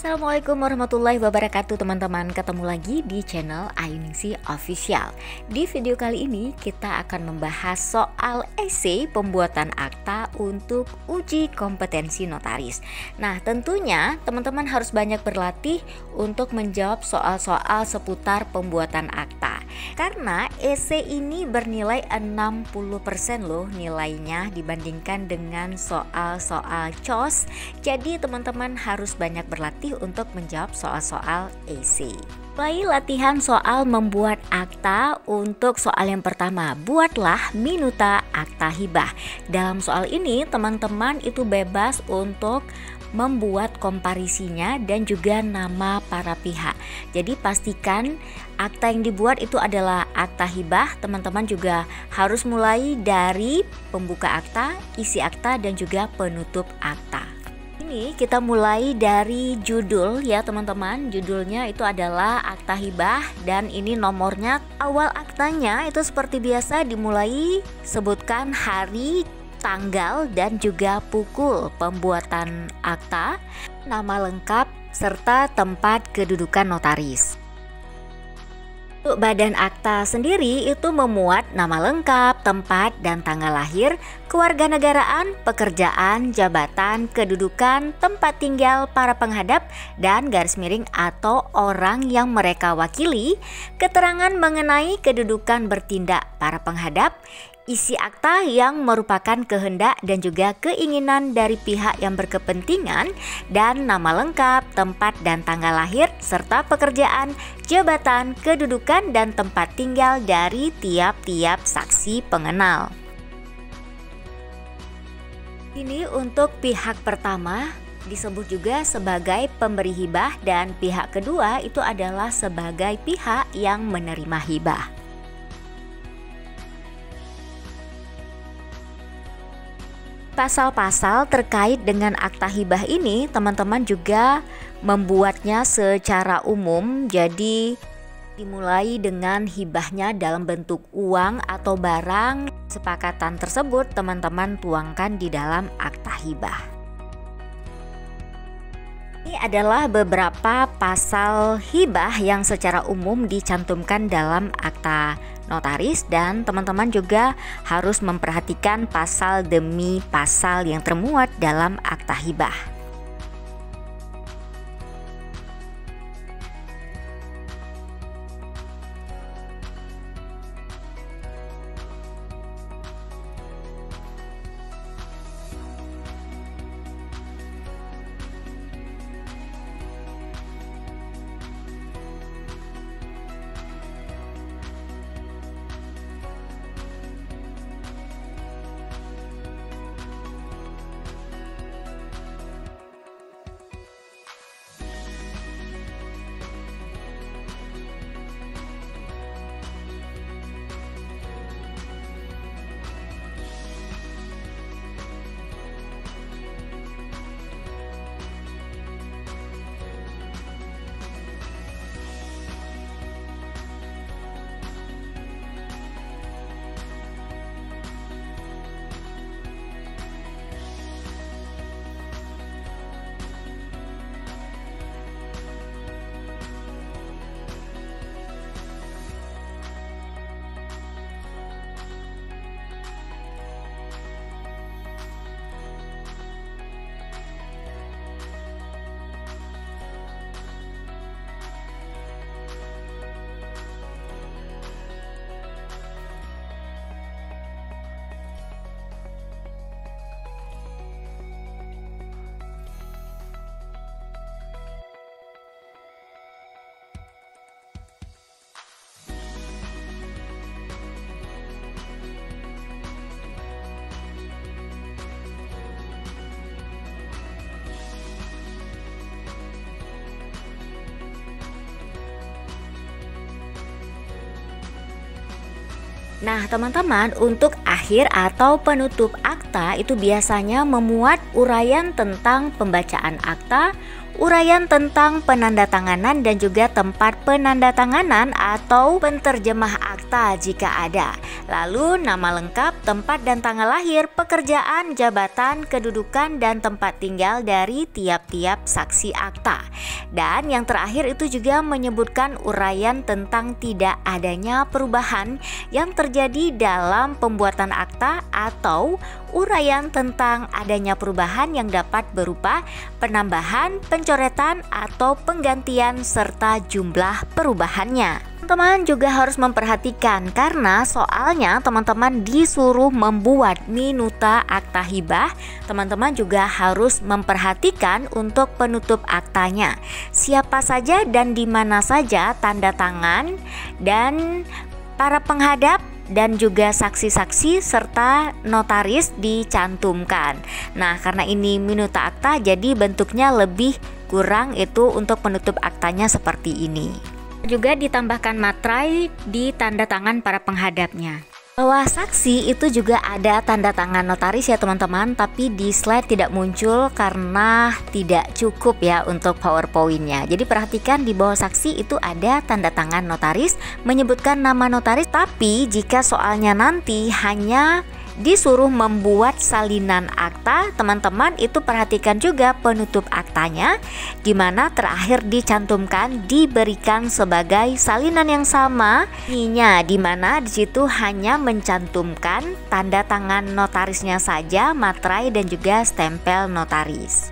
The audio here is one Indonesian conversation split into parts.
Assalamualaikum warahmatullahi wabarakatuh teman-teman. Ketemu lagi di channel Ayuningsih Official. Di video kali ini kita akan membahas soal esai pembuatan akta untuk uji kompetensi notaris. Nah, tentunya teman-teman harus banyak berlatih untuk menjawab soal-soal seputar pembuatan akta. Karena esai ini bernilai 60% loh nilainya dibandingkan dengan soal-soal COS. Jadi teman-teman harus banyak berlatih untuk menjawab soal-soal esai. Mulai latihan soal membuat akta. Untuk soal yang pertama, buatlah minuta akta hibah. Dalam soal ini teman-teman itu bebas untuk membuat komparisinya dan juga nama para pihak. Jadi pastikan akta yang dibuat itu adalah akta hibah. Teman-teman juga harus mulai dari pembuka akta, isi akta dan juga penutup akta. Ini kita mulai dari judul ya teman-teman. Judulnya itu adalah akta hibah dan ini nomornya. Awal aktanya itu seperti biasa dimulai sebutkan hari, tanggal dan juga pukul pembuatan akta, nama lengkap serta tempat kedudukan notaris. Untuk badan akta sendiri itu memuat nama lengkap, tempat dan tanggal lahir, kewarganegaraan, pekerjaan, jabatan, kedudukan, tempat tinggal para penghadap dan garis miring atau orang yang mereka wakili, keterangan mengenai kedudukan bertindak para penghadap, isi akta yang merupakan kehendak dan juga keinginan dari pihak yang berkepentingan, dan nama lengkap, tempat dan tanggal lahir, serta pekerjaan, jabatan, kedudukan, dan tempat tinggal dari tiap-tiap saksi pengenal. Ini untuk pihak pertama disebut juga sebagai pemberi hibah dan pihak kedua itu adalah sebagai pihak yang menerima hibah. Pasal-pasal terkait dengan akta hibah ini teman-teman juga membuatnya secara umum. Jadi dimulai dengan hibahnya dalam bentuk uang atau barang. Kesepakatan tersebut teman-teman tuangkan di dalam akta hibah. Ini adalah beberapa pasal hibah yang secara umum dicantumkan dalam akta notaris dan teman-teman juga harus memperhatikan pasal demi pasal yang termuat dalam akta hibah. Nah teman-teman, untuk akhir atau penutup akta akta itu biasanya memuat uraian tentang pembacaan akta, uraian tentang penandatanganan dan juga tempat penandatanganan atau penterjemah akta jika ada. Lalu nama lengkap, tempat dan tanggal lahir, pekerjaan, jabatan, kedudukan dan tempat tinggal dari tiap-tiap saksi akta. Dan yang terakhir itu juga menyebutkan uraian tentang tidak adanya perubahan yang terjadi dalam pembuatan akta atau uraian tentang adanya perubahan yang dapat berupa penambahan, pencoretan, atau penggantian serta jumlah perubahannya. Teman-teman juga harus memperhatikan karena soalnya teman-teman disuruh membuat minuta akta hibah. Teman-teman juga harus memperhatikan untuk penutup aktanya. Siapa saja dan di mana saja tanda tangan dan para penghadap dan juga saksi-saksi serta notaris dicantumkan. Nah, karena ini minuta akta jadi bentuknya lebih kurang itu untuk penutup aktanya seperti ini. Juga ditambahkan materai di tanda tangan para penghadapnya. Bahwa saksi itu juga ada tanda tangan notaris ya teman-teman, tapi di slide tidak muncul karena tidak cukup ya untuk PowerPoint-nya. Jadi perhatikan di bawah saksi itu ada tanda tangan notaris menyebutkan nama notaris, tapi jika soalnya nanti hanya disuruh membuat salinan akta, teman-teman itu perhatikan juga penutup aktanya, di mana terakhir dicantumkan diberikan sebagai salinan yang sama, di mana di situ hanya mencantumkan tanda tangan notarisnya saja, materai dan juga stempel notaris.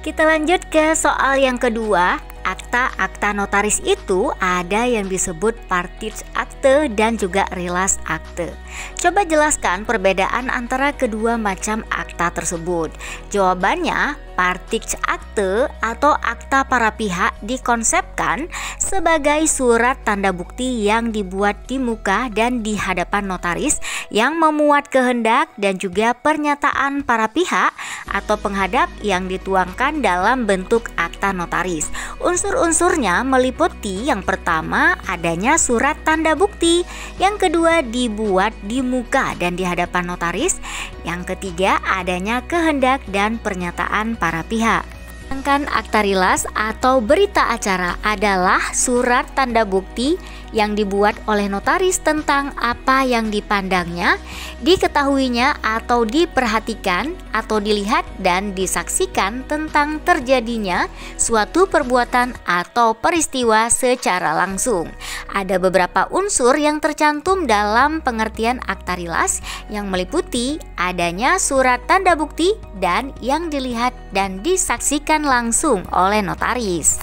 Kita lanjut ke soal yang kedua. Akta notaris itu ada yang disebut partage akte dan juga relas akte. Coba jelaskan perbedaan antara kedua macam akta tersebut. Jawabannya, partage akte atau akta para pihak dikonsepkan sebagai surat tanda bukti yang dibuat di muka dan di hadapan notaris yang memuat kehendak dan juga pernyataan para pihak atau penghadap yang dituangkan dalam bentuk akta notaris. Unsur-unsurnya meliputi yang pertama adanya surat tanda bukti, yang kedua dibuat di muka dan di hadapan notaris, yang ketiga adanya kehendak dan pernyataan para pihak. Sedangkan akta rilas atau berita acara adalah surat tanda bukti yang dibuat oleh notaris tentang apa yang dipandangnya, diketahuinya atau diperhatikan atau dilihat dan disaksikan tentang terjadinya suatu perbuatan atau peristiwa secara langsung. Ada beberapa unsur yang tercantum dalam pengertian akta rilas yang meliputi adanya surat tanda bukti dan yang dilihat dan disaksikan langsung oleh notaris.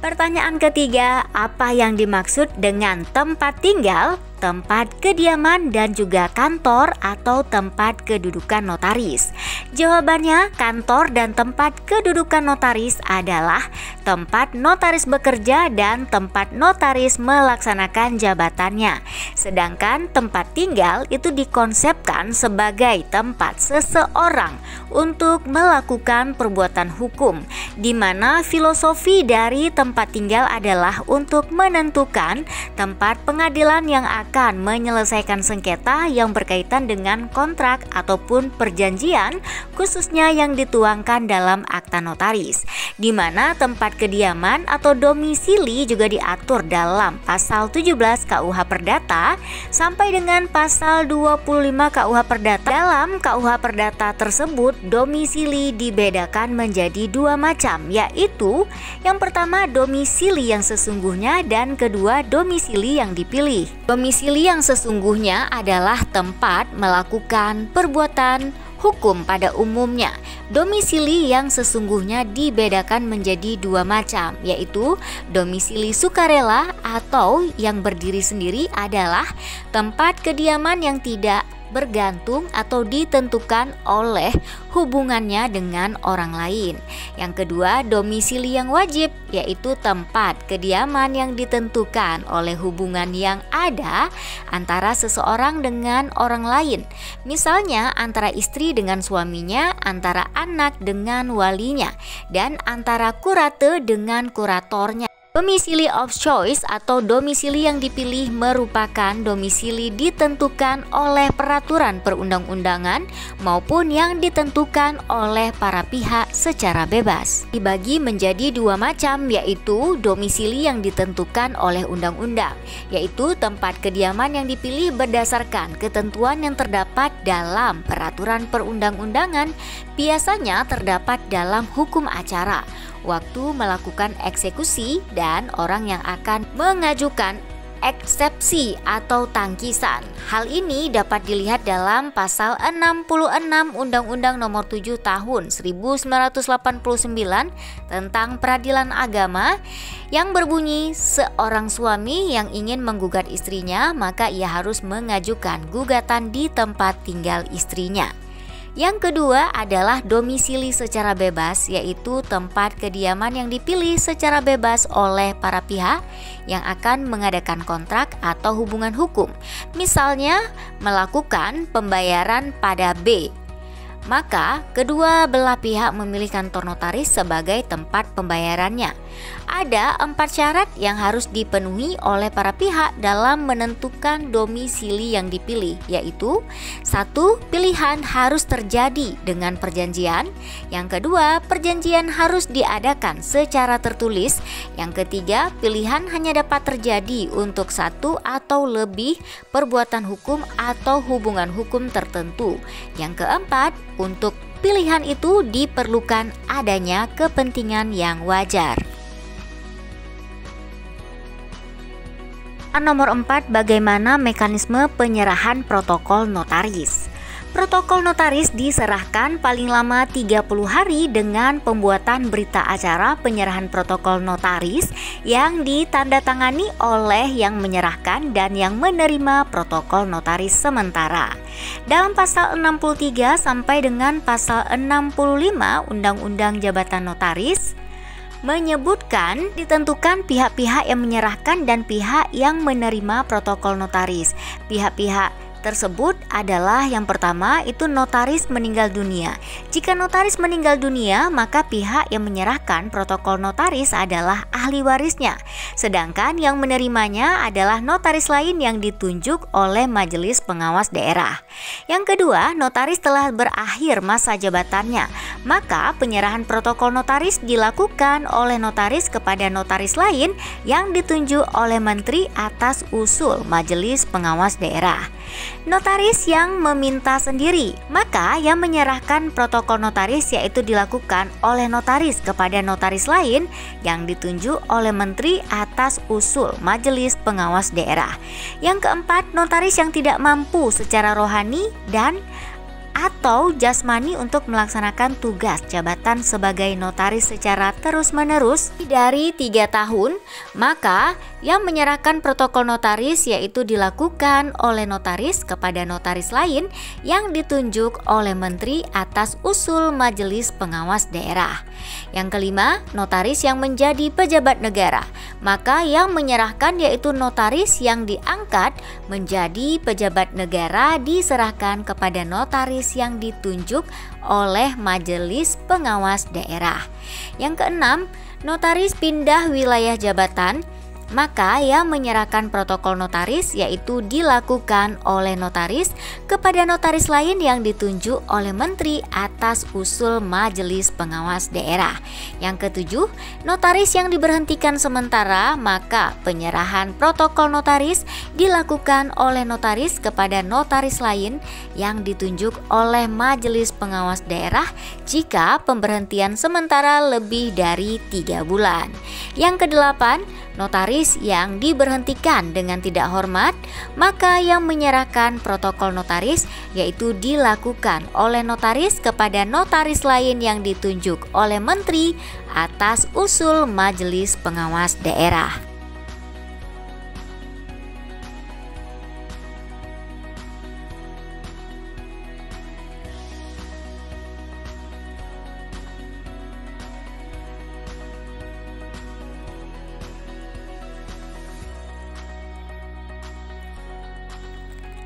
Pertanyaan ketiga, apa yang dimaksud dengan tempat tinggal, tempat kediaman, dan juga kantor atau tempat kedudukan notaris? Jawabannya, kantor dan tempat kedudukan notaris adalah tempat notaris bekerja dan tempat notaris melaksanakan jabatannya. Sedangkan tempat tinggal itu dikonsepkan sebagai tempat seseorang untuk melakukan perbuatan hukum, di mana filosofi dari tempat tinggal adalah untuk menentukan tempat pengadilan yang akan menyelesaikan sengketa yang berkaitan dengan kontrak ataupun perjanjian, khususnya yang dituangkan dalam akta notaris, di mana tempat kediaman atau domisili juga diatur dalam pasal 17 KUH Perdata sampai dengan pasal 25 KUH Perdata. Dalam KUH Perdata tersebut, domisili dibedakan menjadi dua macam, yaitu yang pertama domisili yang sesungguhnya dan kedua domisili yang dipilih. Domisili yang sesungguhnya adalah tempat melakukan perbuatan hukum pada umumnya. Domisili yang sesungguhnya dibedakan menjadi dua macam, yaitu domisili sukarela atau yang berdiri sendiri adalah tempat kediaman yang tidak bergantung atau ditentukan oleh hubungannya dengan orang lain. Yang kedua, domisili yang wajib, yaitu tempat kediaman yang ditentukan oleh hubungan yang ada antara seseorang dengan orang lain. Misalnya antara istri dengan suaminya, antara anak dengan walinya, dan antara kurate dengan kuratornya. Domisili of choice atau domisili yang dipilih merupakan domisili ditentukan oleh peraturan perundang-undangan maupun yang ditentukan oleh para pihak secara bebas. Dibagi menjadi dua macam, yaitu domisili yang ditentukan oleh undang-undang, yaitu tempat kediaman yang dipilih berdasarkan ketentuan yang terdapat dalam peraturan perundang-undangan, biasanya terdapat dalam hukum acara, waktu melakukan eksekusi, dan orang yang akan mengajukan eksepsi atau tangkisan. Hal ini dapat dilihat dalam pasal 66 Undang-Undang Nomor 7 Tahun 1989 tentang Peradilan Agama yang berbunyi, seorang suami yang ingin menggugat istrinya maka ia harus mengajukan gugatan di tempat tinggal istrinya. Yang kedua adalah domisili secara bebas, yaitu tempat kediaman yang dipilih secara bebas oleh para pihak yang akan mengadakan kontrak atau hubungan hukum. Misalnya melakukan pembayaran pada B, maka kedua belah pihak memilih kantor notaris sebagai tempat pembayarannya. Ada 4 syarat yang harus dipenuhi oleh para pihak dalam menentukan domisili yang dipilih, yaitu 1. Pilihan harus terjadi dengan perjanjian. Yang kedua, perjanjian harus diadakan secara tertulis. Yang ketiga, pilihan hanya dapat terjadi untuk satu atau lebih perbuatan hukum atau hubungan hukum tertentu. Yang keempat, untuk pilihan itu diperlukan adanya kepentingan yang wajar. Nomor 4, bagaimana mekanisme penyerahan protokol notaris? Protokol notaris diserahkan paling lama 30 hari dengan pembuatan berita acara penyerahan protokol notaris yang ditandatangani oleh yang menyerahkan dan yang menerima protokol notaris sementara. Dalam pasal 63 sampai dengan pasal 65 Undang-Undang Jabatan Notaris menyebutkan ditentukan pihak-pihak yang menyerahkan dan pihak yang menerima protokol notaris. Pihak-pihak tersebut adalah yang pertama itu notaris meninggal dunia. Jika notaris meninggal dunia, maka pihak yang menyerahkan protokol notaris adalah ahli warisnya, sedangkan yang menerimanya adalah notaris lain yang ditunjuk oleh majelis pengawas daerah. Yang kedua, notaris telah berakhir masa jabatannya, maka penyerahan protokol notaris dilakukan oleh notaris kepada notaris lain yang ditunjuk oleh menteri atas usul majelis pengawas daerah. Notaris yang meminta sendiri, maka yang menyerahkan protokol notaris yaitu dilakukan oleh notaris kepada notaris lain yang ditunjuk oleh menteri atas usul majelis pengawas daerah. Yang keempat, notaris yang tidak mampu secara rohani dan atau jasmani untuk melaksanakan tugas jabatan sebagai notaris secara terus-menerus dari 3 tahun, maka yang menyerahkan protokol notaris yaitu dilakukan oleh notaris kepada notaris lain yang ditunjuk oleh menteri atas usul majelis pengawas daerah. Yang kelima, notaris yang menjadi pejabat negara, maka yang menyerahkan yaitu notaris yang diangkat menjadi pejabat negara diserahkan kepada notaris yang ditunjuk oleh majelis pengawas daerah. Yang keenam, notaris pindah wilayah jabatan, maka yang menyerahkan protokol notaris yaitu dilakukan oleh notaris kepada notaris lain yang ditunjuk oleh menteri atas usul majelis pengawas daerah. Yang ketujuh, notaris yang diberhentikan sementara, maka penyerahan protokol notaris dilakukan oleh notaris kepada notaris lain yang ditunjuk oleh majelis pengawas daerah jika pemberhentian sementara lebih dari 3 bulan. Yang kedelapan, notaris yang diberhentikan dengan tidak hormat, maka yang menyerahkan protokol notaris yaitu dilakukan oleh notaris kepada notaris lain yang ditunjuk oleh menteri atas usul majelis pengawas daerah.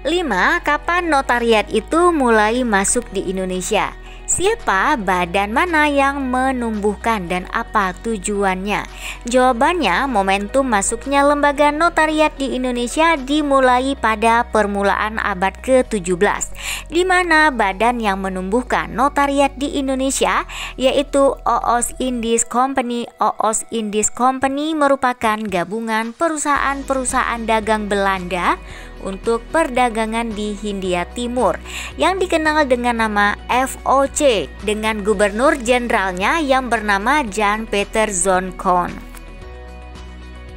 Lima, kapan notariat itu mulai masuk di Indonesia? Siapa badan mana yang menumbuhkan dan apa tujuannya? Jawabannya, momentum masuknya lembaga notariat di Indonesia dimulai pada permulaan abad ke-17, di mana badan yang menumbuhkan notariat di Indonesia yaitu Oost Indies Company. Oost Indies Company merupakan gabungan perusahaan-perusahaan dagang Belanda untuk perdagangan di Hindia Timur yang dikenal dengan nama VOC dengan gubernur jenderalnya yang bernama Jan Peter Zoon Koon.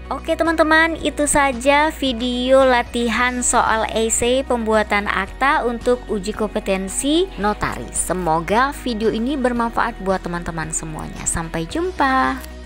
Oke teman-teman, itu saja video latihan soal esai pembuatan akta untuk uji kompetensi notaris. Semoga video ini bermanfaat buat teman-teman semuanya. Sampai jumpa.